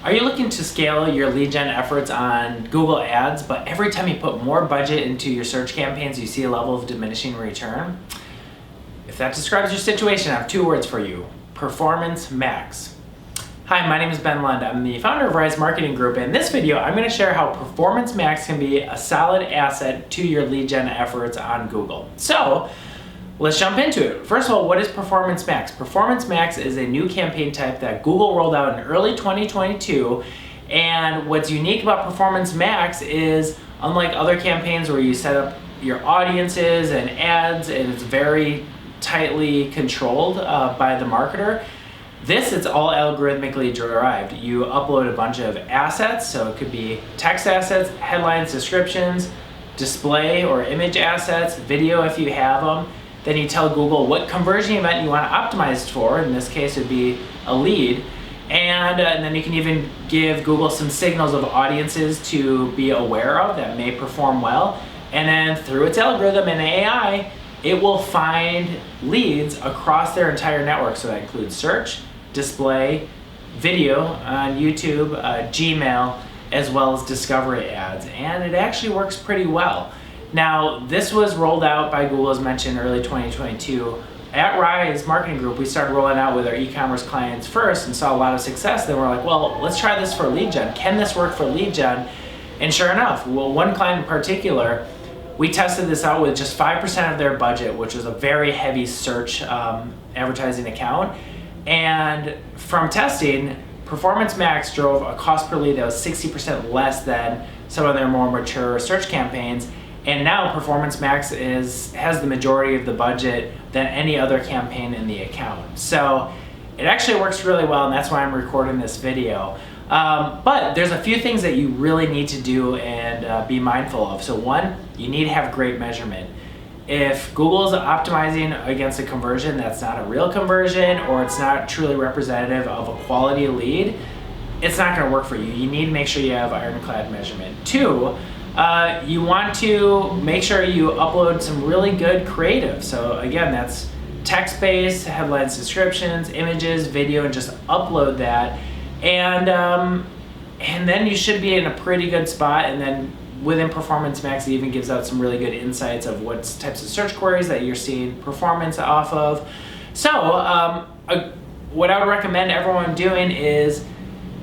Are you looking to scale your lead gen efforts on Google Ads, but every time you put more budget into your search campaigns, you see a level of diminishing return? If that describes your situation, I have two words for you: Performance Max. Hi, my name is Ben Lund. I'm the founder of Rise Marketing Group. In this video, I'm going to share how Performance Max can be a solid asset to your lead gen efforts on Google. So, let's jump into it. First of all, what is Performance Max? Performance Max is a new campaign type that Google rolled out in early 2022. And what's unique about Performance Max is, unlike other campaigns where you set up your audiences and ads and it's very tightly controlled by the marketer, this is all algorithmically derived. You upload a bunch of assets, so it could be text assets, headlines, descriptions, display or image assets, video if you have them. Then you tell Google what conversion event you want to optimize for. In this case, it would be a lead. And then you can even give Google some signals of audiences to be aware of that may perform well. And then through its algorithm and AI, it will find leads across their entire network. So that includes search, display, video on YouTube, Gmail, as well as discovery ads. And it actually works pretty well. Now, this was rolled out by Google, as mentioned, early 2022. At Rise Marketing Group, we started rolling out with our e-commerce clients first and saw a lot of success. Then we're like, well, let's try this for lead gen. Can this work for lead gen? And sure enough, well, one client in particular, we tested this out with just 5% of their budget, which was a very heavy search advertising account. And from testing, Performance Max drove a cost per lead that was 60% less than some of their more mature search campaigns. And now Performance Max has the majority of the budget than any other campaign in the account. So it actually works really well, and that's why I'm recording this video. But there's a few things that you really need to do and be mindful of. So one, you need to have great measurement. If Google's optimizing against a conversion that's not a real conversion, or it's not truly representative of a quality lead, it's not going to work for you. You need to make sure you have Ironclad measurement. Two, you want to make sure you upload some really good creative. So again, that's text-based, headlines, descriptions, images, video, and just upload that. And then you should be in a pretty good spot. And then within Performance Max, it even gives out some really good insights of what types of search queries that you're seeing performance off of. So what I would recommend everyone doing is,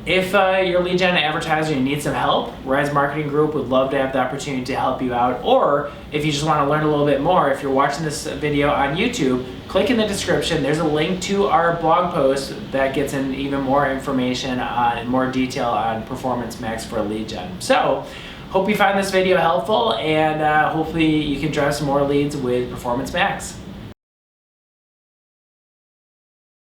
if you're a lead gen advertiser and you need some help, Rise Marketing Group would love to have the opportunity to help you out. Or if you just want to learn a little bit more, if you're watching this video on YouTube, click in the description. There's a link to our blog post that gets in even more information on more detail on Performance Max for lead gen. So hope you find this video helpful, and hopefully you can drive some more leads with Performance Max.